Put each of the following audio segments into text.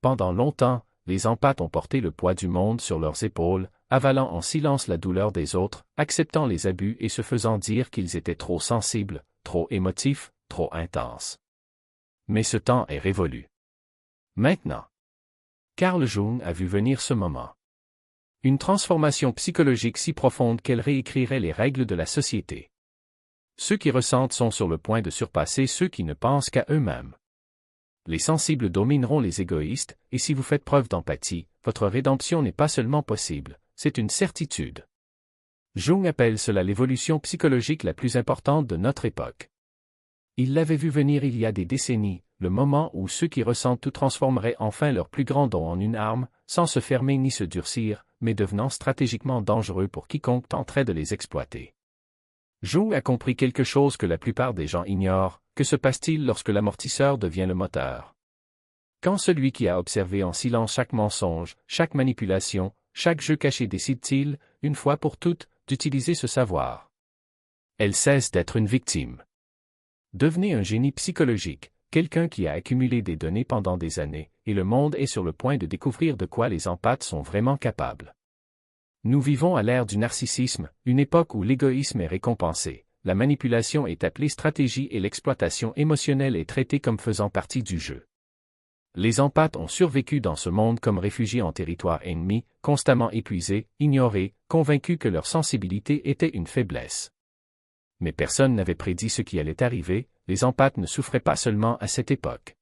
Pendant longtemps, les empathes ont porté le poids du monde sur leurs épaules, avalant en silence la douleur des autres, acceptant les abus et se faisant dire qu'ils étaient trop sensibles, trop émotifs, trop intenses. Mais ce temps est révolu. Maintenant, Carl Jung a vu venir ce moment. Une transformation psychologique si profonde qu'elle réécrirait les règles de la société. Ceux qui ressentent sont sur le point de surpasser ceux qui ne pensent qu'à eux-mêmes. Les sensibles domineront les égoïstes, et si vous faites preuve d'empathie, votre rédemption n'est pas seulement possible, c'est une certitude. Jung appelle cela l'évolution psychologique la plus importante de notre époque. Il l'avait vu venir il y a des décennies, le moment où ceux qui ressentent tout transformeraient enfin leur plus grand don en une arme, sans se fermer ni se durcir, mais devenant stratégiquement dangereux pour quiconque tenterait de les exploiter. Jung a compris quelque chose que la plupart des gens ignorent, que se passe-t-il lorsque l'amortisseur devient le moteur? Quand celui qui a observé en silence chaque mensonge, chaque manipulation, chaque jeu caché décide-t-il, une fois pour toutes, d'utiliser ce savoir? Elle cesse d'être une victime. Devenez un génie psychologique, quelqu'un qui a accumulé des données pendant des années, et le monde est sur le point de découvrir de quoi les empathes sont vraiment capables. Nous vivons à l'ère du narcissisme, une époque où l'égoïsme est récompensé, la manipulation est appelée stratégie et l'exploitation émotionnelle est traitée comme faisant partie du jeu. Les empathes ont survécu dans ce monde comme réfugiés en territoire ennemi, constamment épuisés, ignorés, convaincus que leur sensibilité était une faiblesse. Mais personne n'avait prédit ce qui allait arriver, les empathes ne souffraient pas seulement à cette époque.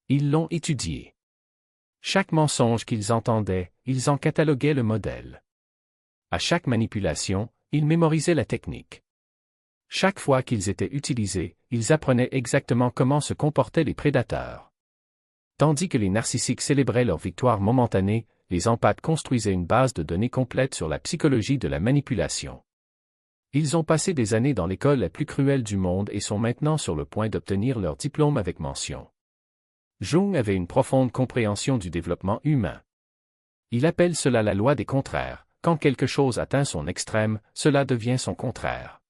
Ils l'ont étudié. Chaque mensonge qu'ils entendaient, ils en cataloguaient le modèle. À chaque manipulation, ils mémorisaient la technique. Chaque fois qu'ils étaient utilisés, ils apprenaient exactement comment se comportaient les prédateurs. Tandis que les narcissiques célébraient leur victoire momentanée, les empathes construisaient une base de données complète sur la psychologie de la manipulation. Ils ont passé des années dans l'école la plus cruelle du monde et sont maintenant sur le point d'obtenir leur diplôme avec mention. Jung avait une profonde compréhension du développement humain. Il appelle cela la loi des contraires. Quand quelque chose atteint son extrême, cela devient son contraire.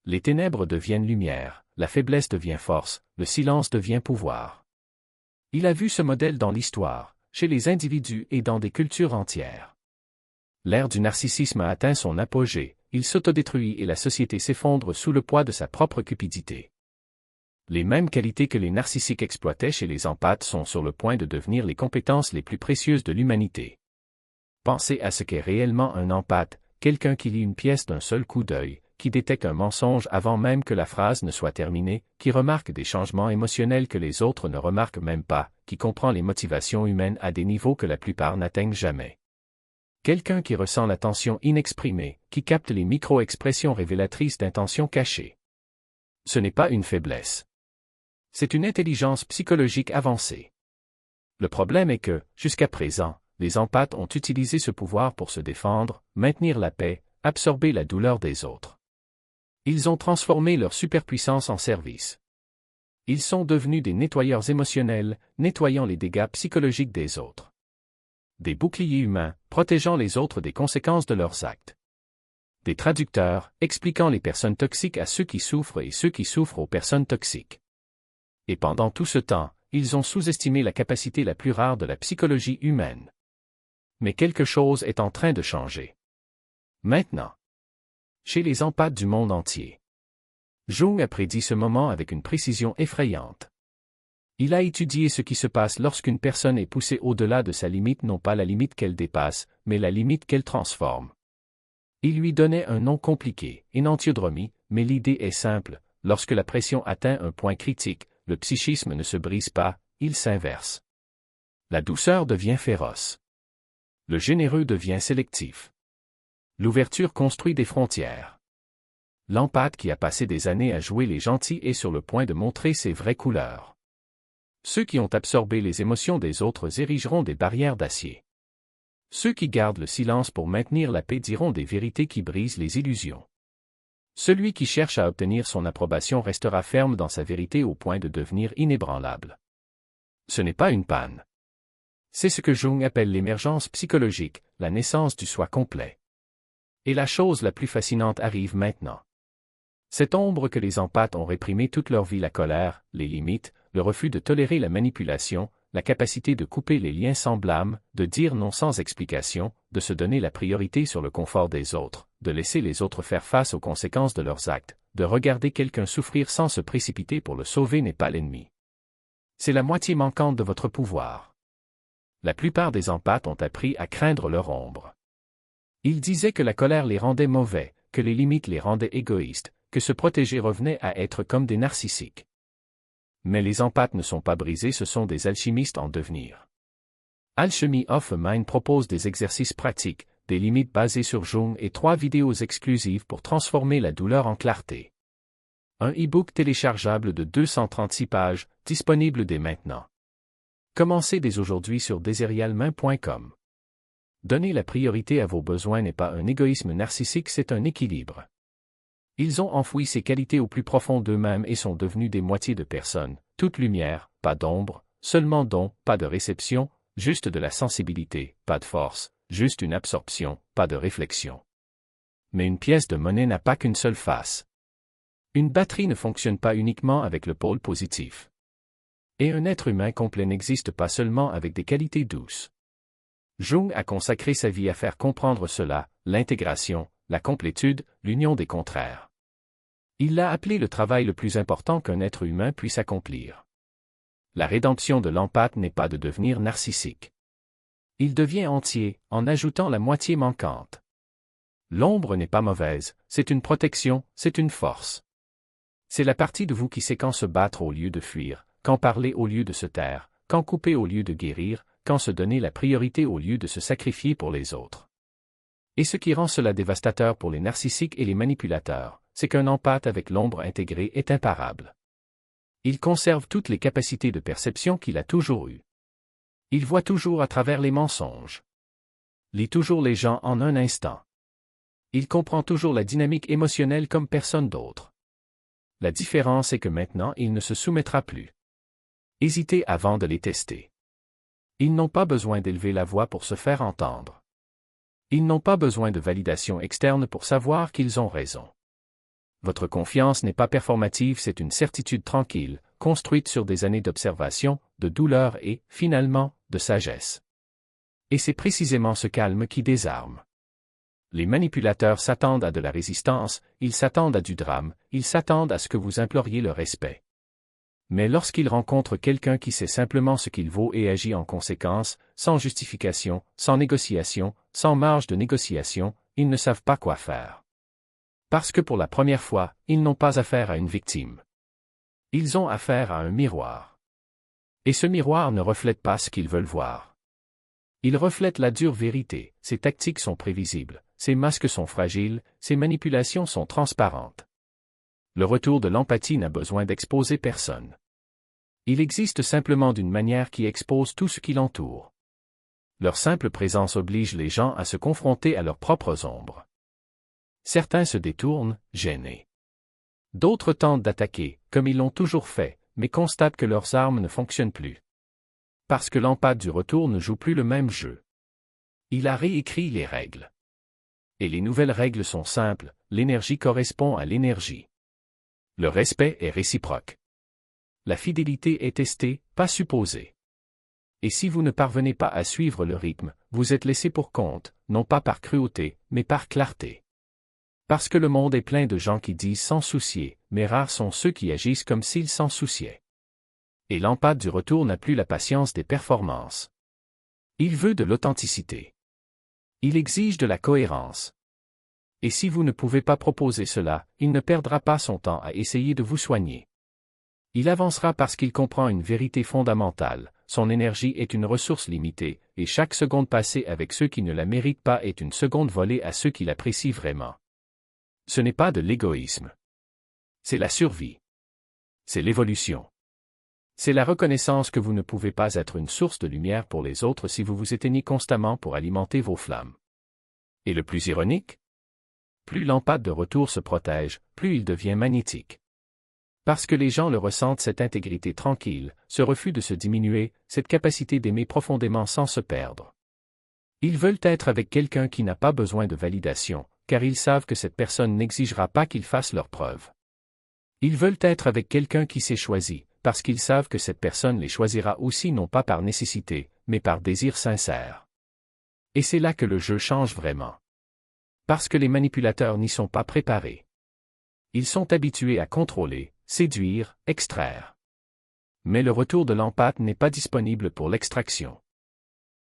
Les ténèbres deviennent lumière, la faiblesse devient force, le silence devient pouvoir. Il a vu ce modèle dans l'histoire, chez les individus et dans des cultures entières. L'ère du narcissisme a atteint son apogée, il s'autodétruit et la société s'effondre sous le poids de sa propre cupidité. Les mêmes qualités que les narcissiques exploitaient chez les empathes sont sur le point de devenir les compétences les plus précieuses de l'humanité. Pensez à ce qu'est réellement un empathe, quelqu'un qui lit une pièce d'un seul coup d'œil, qui détecte un mensonge avant même que la phrase ne soit terminée, qui remarque des changements émotionnels que les autres ne remarquent même pas, qui comprend les motivations humaines à des niveaux que la plupart n'atteignent jamais. Quelqu'un qui ressent la tension inexprimée, qui capte les micro-expressions révélatrices d'intentions cachées. Ce n'est pas une faiblesse. C'est une intelligence psychologique avancée. Le problème est que, jusqu'à présent, les empathes ont utilisé ce pouvoir pour se défendre, maintenir la paix, absorber la douleur des autres. Ils ont transformé leur superpuissance en service. Ils sont devenus des nettoyeurs émotionnels, nettoyant les dégâts psychologiques des autres. Des boucliers humains, protégeant les autres des conséquences de leurs actes. Des traducteurs, expliquant les personnes toxiques à ceux qui souffrent et ceux qui souffrent aux personnes toxiques. Et pendant tout ce temps, ils ont sous-estimé la capacité la plus rare de la psychologie humaine. Mais quelque chose est en train de changer. Maintenant. Chez les empathes du monde entier. Jung a prédit ce moment avec une précision effrayante. Il a étudié ce qui se passe lorsqu'une personne est poussée au-delà de sa limite, non pas la limite qu'elle dépasse, mais la limite qu'elle transforme. Il lui donnait un nom compliqué, énantiodromie, mais l'idée est simple, lorsque la pression atteint un point critique, le psychisme ne se brise pas, il s'inverse. La douceur devient féroce. Le généreux devient sélectif. L'ouverture construit des frontières. L'empathe qui a passé des années à jouer les gentils est sur le point de montrer ses vraies couleurs. Ceux qui ont absorbé les émotions des autres érigeront des barrières d'acier. Ceux qui gardent le silence pour maintenir la paix diront des vérités qui brisent les illusions. Celui qui cherche à obtenir son approbation restera ferme dans sa vérité au point de devenir inébranlable. Ce n'est pas une panne. C'est ce que Jung appelle l'émergence psychologique, la naissance du soi complet. Et la chose la plus fascinante arrive maintenant. Cette ombre que les empathes ont réprimée toute leur vie, la colère, les limites, le refus de tolérer la manipulation, la capacité de couper les liens sans blâme, de dire non sans explication, de se donner la priorité sur le confort des autres, de laisser les autres faire face aux conséquences de leurs actes, de regarder quelqu'un souffrir sans se précipiter pour le sauver n'est pas l'ennemi. C'est la moitié manquante de votre pouvoir. La plupart des empathes ont appris à craindre leur ombre. Ils disaient que la colère les rendait mauvais, que les limites les rendaient égoïstes, que se protéger revenait à être comme des narcissiques. Mais les empathes ne sont pas brisés, ce sont des alchimistes en devenir. Alchemy of a Mind propose des exercices pratiques, des limites basées sur Jung et 3 vidéos exclusives pour transformer la douleur en clarté. Un e-book téléchargeable de 236 pages, disponible dès maintenant. Commencez dès aujourd'hui sur deserialmain.com. Donner la priorité à vos besoins n'est pas un égoïsme narcissique, c'est un équilibre. Ils ont enfoui ces qualités au plus profond d'eux-mêmes et sont devenus des moitiés de personnes, toute lumière, pas d'ombre, seulement don, pas de réception, juste de la sensibilité, pas de force, juste une absorption, pas de réflexion. Mais une pièce de monnaie n'a pas qu'une seule face. Une batterie ne fonctionne pas uniquement avec le pôle positif. Et un être humain complet n'existe pas seulement avec des qualités douces. Jung a consacré sa vie à faire comprendre cela, l'intégration, la complétude, l'union des contraires. Il l'a appelé le travail le plus important qu'un être humain puisse accomplir. La rédemption de l'empathe n'est pas de devenir narcissique. Il devient entier, en ajoutant la moitié manquante. L'ombre n'est pas mauvaise, c'est une protection, c'est une force. C'est la partie de vous qui sait quand se battre au lieu de fuir, quand parler au lieu de se taire, quand couper au lieu de guérir, quand se donner la priorité au lieu de se sacrifier pour les autres. Et ce qui rend cela dévastateur pour les narcissiques et les manipulateurs, c'est qu'un empathe avec l'ombre intégrée est imparable. Il conserve toutes les capacités de perception qu'il a toujours eues. Il voit toujours à travers les mensonges. Lit toujours les gens en un instant. Il comprend toujours la dynamique émotionnelle comme personne d'autre. La différence est que maintenant il ne se soumettra plus. Hésitez avant de les tester. Ils n'ont pas besoin d'élever la voix pour se faire entendre. Ils n'ont pas besoin de validation externe pour savoir qu'ils ont raison. Votre confiance n'est pas performative, c'est une certitude tranquille, construite sur des années d'observation, de douleur et, finalement, de sagesse. Et c'est précisément ce calme qui désarme. Les manipulateurs s'attendent à de la résistance, ils s'attendent à du drame, ils s'attendent à ce que vous imploriez le respect. Mais lorsqu'ils rencontrent quelqu'un qui sait simplement ce qu'il vaut et agit en conséquence, sans justification, sans négociation, sans marge de négociation, ils ne savent pas quoi faire. Parce que pour la première fois, ils n'ont pas affaire à une victime. Ils ont affaire à un miroir. Et ce miroir ne reflète pas ce qu'ils veulent voir. Il reflète la dure vérité, ses tactiques sont prévisibles, ses masques sont fragiles, ses manipulations sont transparentes. Le retour de l'empathie n'a besoin d'exposer personne. Il existe simplement d'une manière qui expose tout ce qui l'entoure. Leur simple présence oblige les gens à se confronter à leurs propres ombres. Certains se détournent, gênés. D'autres tentent d'attaquer, comme ils l'ont toujours fait, mais constatent que leurs armes ne fonctionnent plus. Parce que l'empathe du retour ne joue plus le même jeu. Il a réécrit les règles. Et les nouvelles règles sont simples, l'énergie correspond à l'énergie. Le respect est réciproque. La fidélité est testée, pas supposée. Et si vous ne parvenez pas à suivre le rythme, vous êtes laissé pour compte, non pas par cruauté, mais par clarté. Parce que le monde est plein de gens qui disent sans soucier, mais rares sont ceux qui agissent comme s'ils s'en souciaient. Et l'empathe du retour n'a plus la patience des performances. Il veut de l'authenticité. Il exige de la cohérence. Et si vous ne pouvez pas proposer cela, il ne perdra pas son temps à essayer de vous soigner. Il avancera parce qu'il comprend une vérité fondamentale, son énergie est une ressource limitée, et chaque seconde passée avec ceux qui ne la méritent pas est une seconde volée à ceux qui l'apprécient vraiment. Ce n'est pas de l'égoïsme. C'est la survie. C'est l'évolution. C'est la reconnaissance que vous ne pouvez pas être une source de lumière pour les autres si vous vous éteignez constamment pour alimenter vos flammes. Et le plus ironique? Plus l'empathe de retour se protège, plus il devient magnétique. Parce que les gens le ressentent, cette intégrité tranquille, ce refus de se diminuer, cette capacité d'aimer profondément sans se perdre. Ils veulent être avec quelqu'un qui n'a pas besoin de validation, car ils savent que cette personne n'exigera pas qu'ils fassent leurs preuves. Ils veulent être avec quelqu'un qui s'est choisi, parce qu'ils savent que cette personne les choisira aussi non pas par nécessité, mais par désir sincère. Et c'est là que le jeu change vraiment. Parce que les manipulateurs n'y sont pas préparés. Ils sont habitués à contrôler, séduire, extraire. Mais le retour de l'empathe n'est pas disponible pour l'extraction.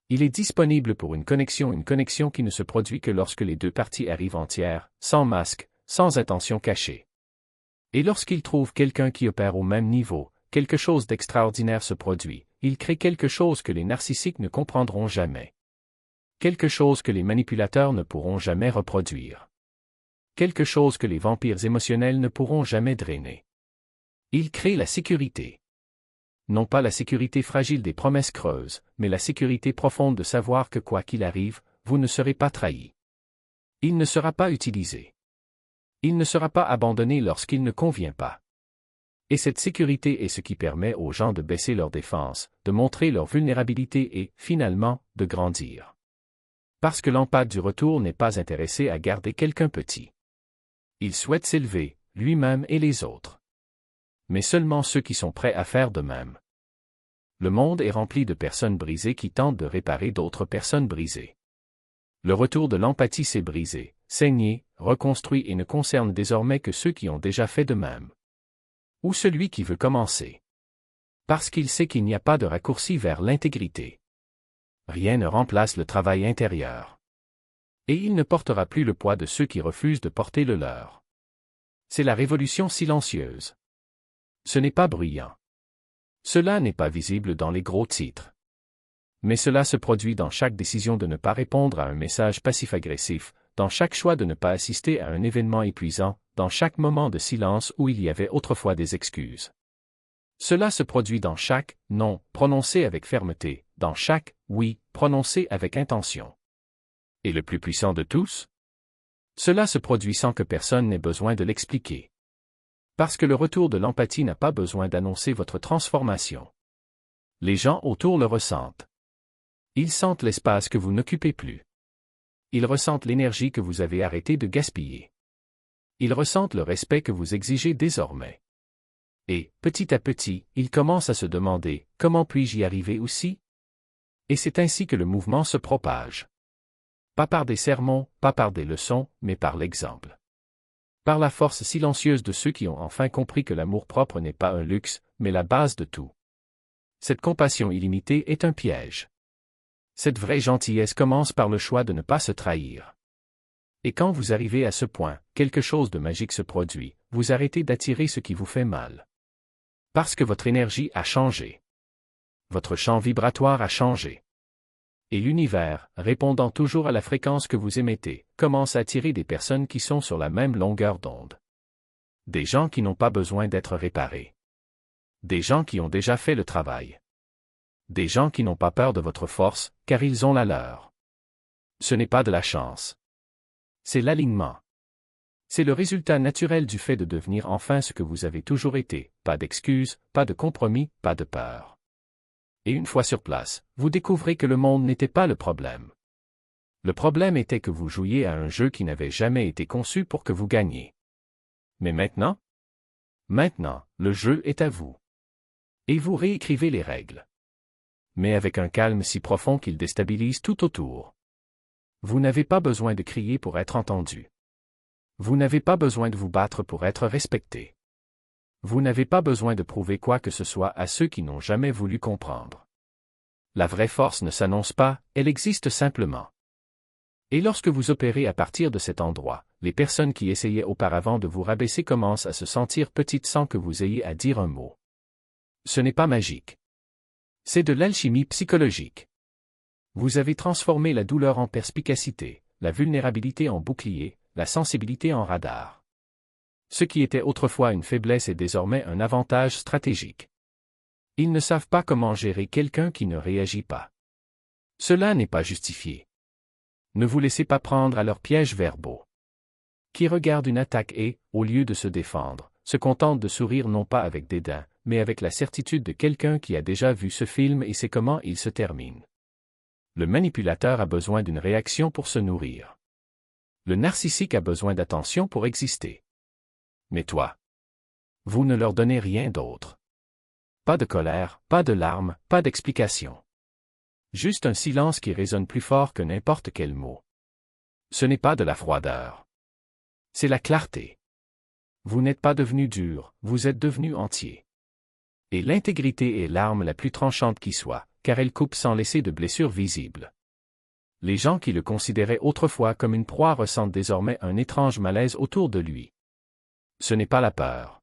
Il est disponible pour une connexion qui ne se produit que lorsque les deux parties arrivent entières, sans masque, sans intention cachée. Et lorsqu'ils trouvent quelqu'un qui opère au même niveau, quelque chose d'extraordinaire se produit, ils créent quelque chose que les narcissiques ne comprendront jamais. Quelque chose que les manipulateurs ne pourront jamais reproduire. Quelque chose que les vampires émotionnels ne pourront jamais drainer. Ils créent la sécurité. Non pas la sécurité fragile des promesses creuses, mais la sécurité profonde de savoir que quoi qu'il arrive, vous ne serez pas trahi. Il ne sera pas utilisé. Il ne sera pas abandonné lorsqu'il ne convient pas. Et cette sécurité est ce qui permet aux gens de baisser leurs défenses, de montrer leur vulnérabilité et, finalement, de grandir. Parce que l'empathe du retour n'est pas intéressé à garder quelqu'un petit. Il souhaite s'élever, lui-même et les autres. Mais seulement ceux qui sont prêts à faire de même. Le monde est rempli de personnes brisées qui tentent de réparer d'autres personnes brisées. Le retour de l'empathie s'est brisé, saigné, reconstruit et ne concerne désormais que ceux qui ont déjà fait de même. Ou celui qui veut commencer. Parce qu'il sait qu'il n'y a pas de raccourci vers l'intégrité. Rien ne remplace le travail intérieur. Et il ne portera plus le poids de ceux qui refusent de porter le leur. C'est la révolution silencieuse. Ce n'est pas bruyant. Cela n'est pas visible dans les gros titres. Mais cela se produit dans chaque décision de ne pas répondre à un message passif-agressif, dans chaque choix de ne pas assister à un événement épuisant, dans chaque moment de silence où il y avait autrefois des excuses. Cela se produit dans chaque « non » prononcé avec fermeté, dans chaque « oui » prononcé avec intention. Et le plus puissant de tous? Cela se produit sans que personne n'ait besoin de l'expliquer. Parce que le retour de l'empathie n'a pas besoin d'annoncer votre transformation. Les gens autour le ressentent. Ils sentent l'espace que vous n'occupez plus. Ils ressentent l'énergie que vous avez arrêté de gaspiller. Ils ressentent le respect que vous exigez désormais. Et, petit à petit, ils commencent à se demander « Comment puis-je y arriver aussi ?» Et c'est ainsi que le mouvement se propage. Pas par des sermons, pas par des leçons, mais par l'exemple. Par la force silencieuse de ceux qui ont enfin compris que l'amour-propre n'est pas un luxe, mais la base de tout. Cette compassion illimitée est un piège. Cette vraie gentillesse commence par le choix de ne pas se trahir. Et quand vous arrivez à ce point, quelque chose de magique se produit, vous arrêtez d'attirer ce qui vous fait mal. Parce que votre énergie a changé. Votre champ vibratoire a changé. Et l'univers, répondant toujours à la fréquence que vous émettez, commence à attirer des personnes qui sont sur la même longueur d'onde. Des gens qui n'ont pas besoin d'être réparés. Des gens qui ont déjà fait le travail. Des gens qui n'ont pas peur de votre force, car ils ont la leur. Ce n'est pas de la chance. C'est l'alignement. C'est le résultat naturel du fait de devenir enfin ce que vous avez toujours été, pas d'excuses, pas de compromis, pas de peur. Et une fois sur place, vous découvrez que le monde n'était pas le problème. Le problème était que vous jouiez à un jeu qui n'avait jamais été conçu pour que vous gagniez. Mais maintenant? Maintenant, le jeu est à vous. Et vous réécrivez les règles. Mais avec un calme si profond qu'il déstabilise tout autour. Vous n'avez pas besoin de crier pour être entendu. Vous n'avez pas besoin de vous battre pour être respecté. Vous n'avez pas besoin de prouver quoi que ce soit à ceux qui n'ont jamais voulu comprendre. La vraie force ne s'annonce pas, elle existe simplement. Et lorsque vous opérez à partir de cet endroit, les personnes qui essayaient auparavant de vous rabaisser commencent à se sentir petites sans que vous ayez à dire un mot. Ce n'est pas magique. C'est de l'alchimie psychologique. Vous avez transformé la douleur en perspicacité, la vulnérabilité en bouclier, la sensibilité en radar. Ce qui était autrefois une faiblesse est désormais un avantage stratégique. Ils ne savent pas comment gérer quelqu'un qui ne réagit pas. Cela n'est pas justifié. Ne vous laissez pas prendre à leurs pièges verbaux. Qui regardent une attaque et, au lieu de se défendre, se contentent de sourire non pas avec dédain, mais avec la certitude de quelqu'un qui a déjà vu ce film et sait comment il se termine. Le manipulateur a besoin d'une réaction pour se nourrir. Le narcissique a besoin d'attention pour exister. Mais toi, vous ne leur donnez rien d'autre. Pas de colère, pas de larmes, pas d'explication. Juste un silence qui résonne plus fort que n'importe quel mot. Ce n'est pas de la froideur. C'est la clarté. Vous n'êtes pas devenu dur, vous êtes devenu entier. Et l'intégrité est l'arme la plus tranchante qui soit, car elle coupe sans laisser de blessures visibles. Les gens qui le considéraient autrefois comme une proie ressentent désormais un étrange malaise autour de lui. Ce n'est pas la peur.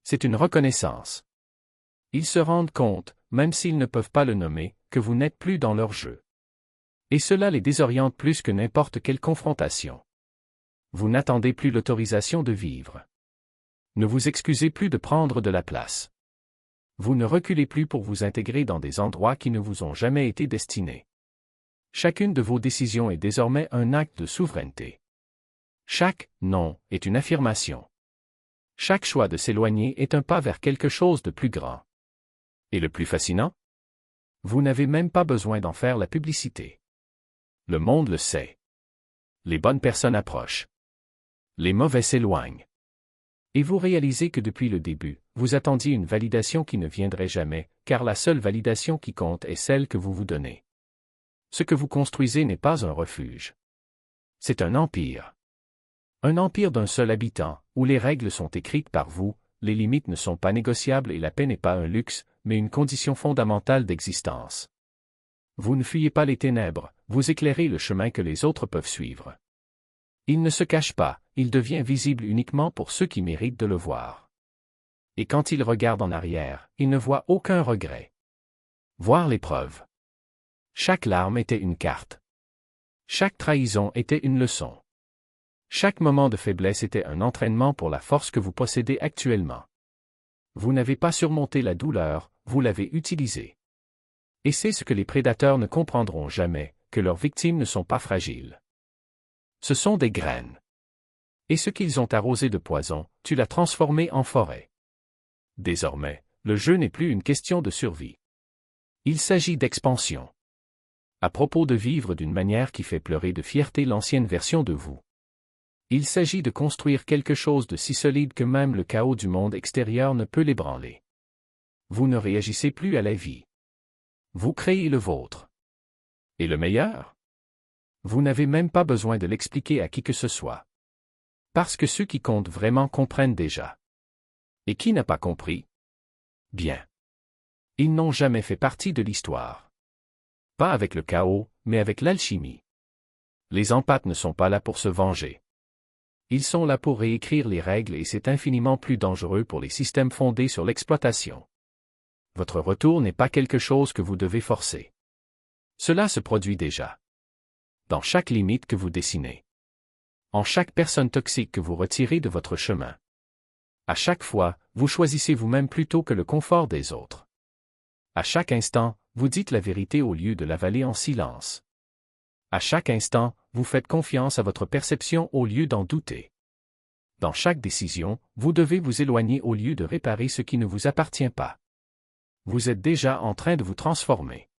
C'est une reconnaissance. Ils se rendent compte, même s'ils ne peuvent pas le nommer, que vous n'êtes plus dans leur jeu. Et cela les désoriente plus que n'importe quelle confrontation. Vous n'attendez plus l'autorisation de vivre. Ne vous excusez plus de prendre de la place. Vous ne reculez plus pour vous intégrer dans des endroits qui ne vous ont jamais été destinés. Chacune de vos décisions est désormais un acte de souveraineté. Chaque « non » est une affirmation. Chaque choix de s'éloigner est un pas vers quelque chose de plus grand. Et le plus fascinant? Vous n'avez même pas besoin d'en faire la publicité. Le monde le sait. Les bonnes personnes approchent. Les mauvais s'éloignent. Et vous réalisez que depuis le début, vous attendiez une validation qui ne viendrait jamais, car la seule validation qui compte est celle que vous vous donnez. Ce que vous construisez n'est pas un refuge. C'est un empire. Un empire d'un seul habitant, où les règles sont écrites par vous, les limites ne sont pas négociables et la paix n'est pas un luxe, mais une condition fondamentale d'existence. Vous ne fuyez pas les ténèbres, vous éclairez le chemin que les autres peuvent suivre. Il ne se cache pas, il devient visible uniquement pour ceux qui méritent de le voir. Et quand il regarde en arrière, il ne voit aucun regret. Voir l'épreuve. Chaque larme était une carte. Chaque trahison était une leçon. Chaque moment de faiblesse était un entraînement pour la force que vous possédez actuellement. Vous n'avez pas surmonté la douleur, vous l'avez utilisée. Et c'est ce que les prédateurs ne comprendront jamais, que leurs victimes ne sont pas fragiles. Ce sont des graines. Et ce qu'ils ont arrosé de poison, tu l'as transformé en forêt. Désormais, le jeu n'est plus une question de survie. Il s'agit d'expansion. À propos de vivre d'une manière qui fait pleurer de fierté l'ancienne version de vous. Il s'agit de construire quelque chose de si solide que même le chaos du monde extérieur ne peut l'ébranler. Vous ne réagissez plus à la vie. Vous créez le vôtre. Et le meilleur? Vous n'avez même pas besoin de l'expliquer à qui que ce soit. Parce que ceux qui comptent vraiment comprennent déjà. Et qui n'a pas compris? Bien. Ils n'ont jamais fait partie de l'histoire. Pas avec le chaos, mais avec l'alchimie. Les empathes ne sont pas là pour se venger. Ils sont là pour réécrire les règles et c'est infiniment plus dangereux pour les systèmes fondés sur l'exploitation. Votre retour n'est pas quelque chose que vous devez forcer. Cela se produit déjà. Dans chaque limite que vous dessinez. En chaque personne toxique que vous retirez de votre chemin. À chaque fois, vous choisissez vous-même plutôt que le confort des autres. À chaque instant, vous dites la vérité au lieu de l'avaler en silence. À chaque instant, vous faites confiance à votre perception au lieu d'en douter. Dans chaque décision, vous devez vous éloigner au lieu de réparer ce qui ne vous appartient pas. Vous êtes déjà en train de vous transformer.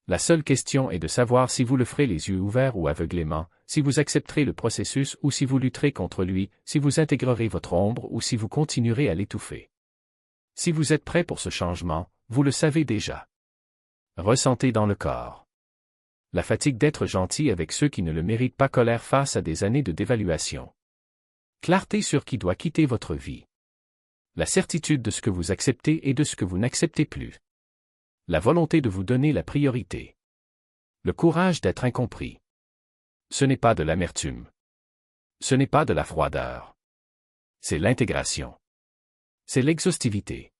La seule question est de savoir si vous le ferez les yeux ouverts ou aveuglément, si vous accepterez le processus ou si vous lutterez contre lui, si vous intégrerez votre ombre ou si vous continuerez à l'étouffer. Si vous êtes prêt pour ce changement, vous le savez déjà. Ressentez dans le corps. La fatigue d'être gentil avec ceux qui ne le méritent pas, colère face à des années de dévaluation. Clarté sur qui doit quitter votre vie. La certitude de ce que vous acceptez et de ce que vous n'acceptez plus. La volonté de vous donner la priorité. Le courage d'être incompris. Ce n'est pas de l'amertume. Ce n'est pas de la froideur. C'est l'intégration. C'est l'exhaustivité.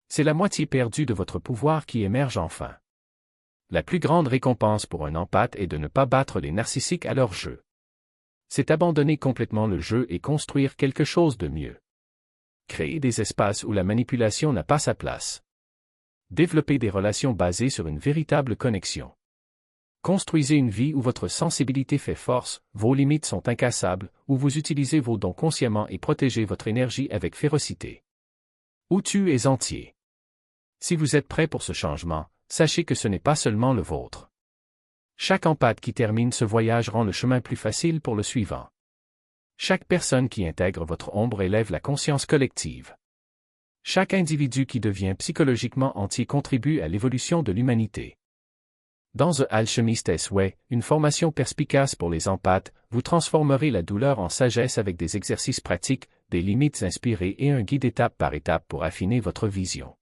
C'est la moitié perdue de votre pouvoir qui émerge enfin. La plus grande récompense pour un empathe est de ne pas battre les narcissiques à leur jeu. C'est abandonner complètement le jeu et construire quelque chose de mieux. Créer des espaces où la manipulation n'a pas sa place. Développer des relations basées sur une véritable connexion. Construisez une vie où votre sensibilité fait force, vos limites sont incassables, où vous utilisez vos dons consciemment et protégez votre énergie avec férocité. Où tu es entier. Si vous êtes prêt pour ce changement, sachez que ce n'est pas seulement le vôtre. Chaque empathe qui termine ce voyage rend le chemin plus facile pour le suivant. Chaque personne qui intègre votre ombre élève la conscience collective. Chaque individu qui devient psychologiquement entier contribue à l'évolution de l'humanité. Dans The Alchemist's Way, une formation perspicace pour les empathes, vous transformerez la douleur en sagesse avec des exercices pratiques, des limites inspirées et un guide étape par étape pour affiner votre vision.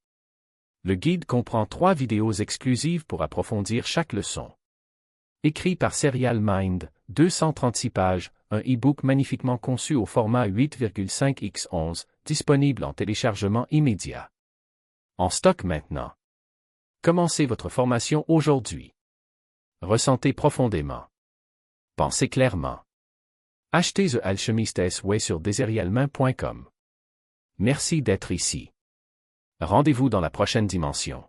Le guide comprend 3 vidéos exclusives pour approfondir chaque leçon. Écrit par Serial Mind, 236 pages, un e-book magnifiquement conçu au format 8,5x11, disponible en téléchargement immédiat. En stock maintenant. Commencez votre formation aujourd'hui. Ressentez profondément. Pensez clairement. Achetez The Alchemist's Way sur deserialmain.com. Merci d'être ici. Rendez-vous dans la prochaine dimension.